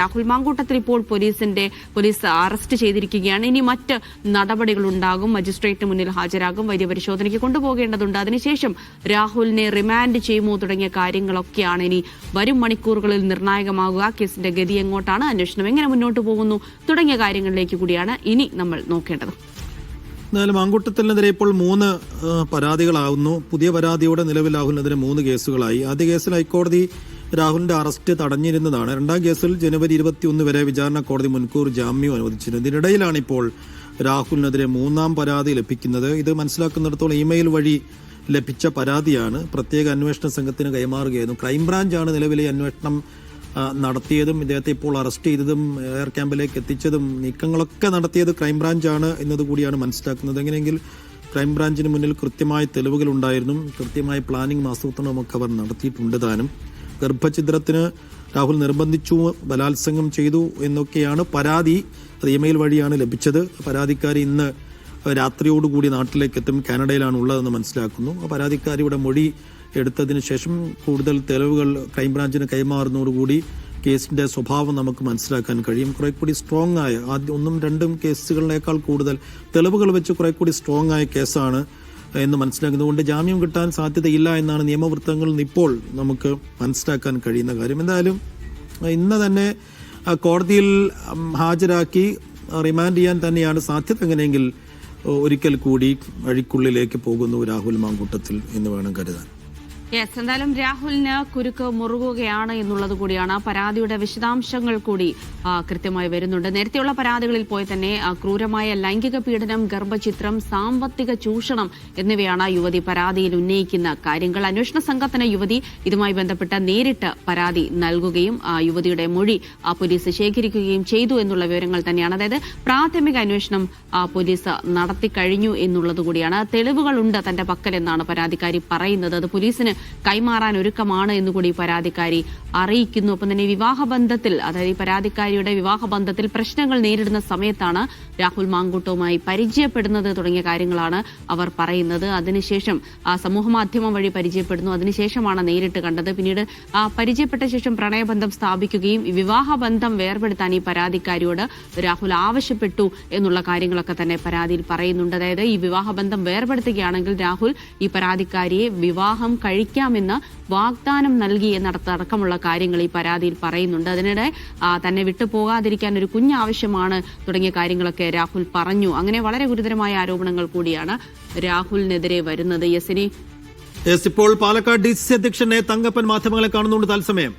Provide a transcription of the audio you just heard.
രാഹുൽ മാങ്കൂട്ടത്തിൽ ഇപ്പോൾ police arrest ചെയ്തിരിക്കുകയാണ്. ഇനി മറ്റ് നടപടികളുണ്ടാകും. മജിസ്ട്രേറ്റിന് മുന്നിൽ ഹാജരാകും, വൈദ്യപരിശോധനയ്ക്ക് കൊണ്ടുപോകേണ്ടതുണ്ട്. അതിനുശേഷം രാഹുലിനെ റിമാൻഡ് ചെയ്യുമോ തുടങ്ങിയ കാര്യങ്ങളൊക്കെയാണ് ഇനി വരും മണിക്കൂറുകളിൽ നിർണായകമാകുക. കേസിന്റെ ഗതി എങ്ങോട്ടാണ്, അന്വേഷണം എങ്ങനെ മുന്നോട്ട് പോകുന്നു തുടങ്ങിയ കാര്യങ്ങളിലേക്ക് കൂടിയാണ് ഇനി നമ്മൾ നോക്കേണ്ടത്. എന്നാലും മാങ്കൂട്ടത്തിനെതിരെ ഇപ്പോൾ 3 പരാതികളാവുന്നു. പുതിയ പരാതിയോടെ നിലവിൽ രാഹുലിനെതിരെ 3 കേസുകളായി. ആദ്യ കേസിൽ ഹൈക്കോടതി രാഹുലിന്റെ അറസ്റ്റ് തടഞ്ഞിരുന്നതാണ്. രണ്ടാം കേസിൽ ജനുവരി 21 വരെ വിചാരണ കോടതി മുൻകൂർ ജാമ്യം അനുവദിച്ചിരുന്നു. ഇതിനിടയിലാണ് ഇപ്പോൾ രാഹുലിനെതിരെ 3ാം പരാതി ലഭിക്കുന്നത്. ഇത് മനസ്സിലാക്കുന്നിടത്തോളം ഇമെയിൽ വഴി ലഭിച്ച പരാതിയാണ്. പ്രത്യേക അന്വേഷണ സംഘത്തിന് കൈമാറുകയായിരുന്നു. ക്രൈംബ്രാഞ്ചാണ് നിലവിലെ അന്വേഷണം നടത്തിയതും ഇദ്ദേഹത്തെ ഇപ്പോൾ അറസ്റ്റ് ചെയ്തതും എയർ ക്യാമ്പിലേക്ക് എത്തിച്ചതും നീക്കങ്ങളൊക്കെ നടത്തിയത് ക്രൈംബ്രാഞ്ചാണ് എന്നതുകൂടിയാണ് മനസ്സിലാക്കുന്നത്. എങ്ങനെയെങ്കിൽ ക്രൈംബ്രാഞ്ചിന് മുന്നിൽ കൃത്യമായ തെളിവുകൾ ഉണ്ടായിരുന്നു. കൃത്യമായ പ്ലാനിംഗ് ആസൂത്രണമൊക്കെ അവർ നടത്തിയിട്ടുണ്ട്. താനും ഗർഭഛിദ്രത്തിന് രാഹുൽ നിർബന്ധിച്ചു, ബലാത്സംഗം ചെയ്തു എന്നൊക്കെയാണ് പരാതി. അത് ഇമെയിൽ വഴിയാണ് ലഭിച്ചത്. പരാതിക്കാരി ഇന്ന് രാത്രിയോടുകൂടി നാട്ടിലേക്ക് എത്തും. കാനഡയിലാണ് ഉള്ളതെന്ന് മനസ്സിലാക്കുന്നു. പരാതിക്കാരിയുടെ മൊഴി എടുത്തതിന് ശേഷം കൂടുതൽ തെളിവുകൾ ക്രൈംബ്രാഞ്ചിന് കൈമാറുന്നതോടുകൂടി കേസിന്റെ സ്വഭാവം നമുക്ക് മനസ്സിലാക്കാൻ കഴിയും. കുറെ കൂടി സ്ട്രോങ് ആയ, ആദ്യം 1ഉം 2ഉം കേസുകളിനേക്കാൾ കൂടുതൽ തെളിവുകൾ വെച്ച് കുറെ കൂടി സ്ട്രോങ് ആയ കേസാണ് എന്ന് മനസ്സിലാക്കുന്നതുകൊണ്ട് ജാമ്യം കിട്ടാൻ സാധ്യതയില്ല എന്നാണ് നിയമവൃത്തങ്ങളിൽ നിന്ന് ഇപ്പോൾ നമുക്ക് മനസ്സിലാക്കാൻ കഴിയുന്ന കാര്യം. എന്തായാലും ഇന്ന് തന്നെ കോടതിയിൽ ഹാജരാക്കി റിമാൻഡ് ചെയ്യാൻ തന്നെയാണ് സാധ്യത. എങ്ങനെയെങ്കിൽ ഒരിക്കൽ കൂടി അഴിക്കുള്ളിലേക്ക് പോകുന്നു രാഹുൽ മാങ്കൂട്ടത്തിൽ എന്ന് വേണം കരുതാൻ. എന്തായാലും രാഹുലിന് കുരുക്ക് മുറുകുകയാണ് എന്നുള്ളത് കൂടിയാണ്. പരാതിയുടെ വിശദാംശങ്ങൾ കൂടി കൃത്യമായി വരുന്നുണ്ട്. നേരത്തെയുള്ള പരാതികളിൽ പോയി തന്നെ ക്രൂരമായ ലൈംഗിക പീഡനം, ഗർഭഛിദ്രം, സാമ്പത്തിക ചൂഷണം എന്നിവയാണ് യുവതി പരാതിയിൽ ഉന്നയിക്കുന്ന കാര്യങ്ങൾ. അന്വേഷണ സംഘത്തിന് യുവതി ഇതുമായി ബന്ധപ്പെട്ട നേരിട്ട് പരാതി നൽകുകയും യുവതിയുടെ മൊഴി പോലീസ് ശേഖരിക്കുകയും ചെയ്തു എന്നുള്ള വിവരങ്ങൾ തന്നെയാണ്. അതായത് പ്രാഥമിക അന്വേഷണം പോലീസ് നടത്തിക്കഴിഞ്ഞു എന്നുള്ളത് കൂടിയാണ്. തെളിവുകളുണ്ട് തന്റെ പക്കലെന്നാണ് പരാതിക്കാരി പറയുന്നത്. അത് പോലീസിന് കൈമാറാൻ ഒരുക്കമാണ് എന്നുകൂടി പരാതിക്കാരി അറിയിക്കുന്നു. ഒപ്പം തന്നെ വിവാഹബന്ധത്തിൽ, അതായത് ഈ പരാതിക്കാരിയുടെ വിവാഹബന്ധത്തിൽ പ്രശ്നങ്ങൾ നേരിടുന്ന സമയത്താണ് രാഹുൽ മാങ്കൂട്ടവുമായി പരിചയപ്പെടുന്നത് തുടങ്ങിയ കാര്യങ്ങളാണ് അവർ പറയുന്നത്. അതിനുശേഷം സമൂഹമാധ്യമം വഴി പരിചയപ്പെടുന്നു. അതിനുശേഷമാണ് നേരിട്ട് കണ്ടത്. പിന്നീട് പരിചയപ്പെട്ട ശേഷം പ്രണയബന്ധം സ്ഥാപിക്കുകയും വിവാഹബന്ധം വേർപെടുത്താൻ ഈ പരാതിക്കാരിയോട് രാഹുൽ ആവശ്യപ്പെട്ടു എന്നുള്ള കാര്യങ്ങളൊക്കെ തന്നെ പരാതിയിൽ പറയുന്നുണ്ട്. അതായത് ഈ വിവാഹബന്ധം വേർപെടുത്തുകയാണെങ്കിൽ രാഹുൽ ഈ പരാതിക്കാരിയെ വിവാഹം കഴിക്കാമെന്ന് വാഗ്ദാനം നൽകി എന്നടക്കമുള്ള കാര്യങ്ങൾ ഈ പരാതിയിൽ പറയുന്നുണ്ട്. അതിനിടെ തന്നെ വിട്ടുപോകാതിരിക്കാൻ ഒരു കുഞ്ഞാവശ്യമാണ് തുടങ്ങിയ കാര്യങ്ങളൊക്കെ രാഹുൽ പറഞ്ഞു. അങ്ങനെ വളരെ ഗുരുതരമായ ആരോപണങ്ങൾ കൂടിയാണ് രാഹുലിനെതിരെ വരുന്നത്. ഇപ്പോൾ പാലക്കാട് DCC അധ്യക്ഷൻ തങ്കപ്പൻ മാധ്യമങ്ങളെ കാണുന്നുണ്ട് തത്സമയം.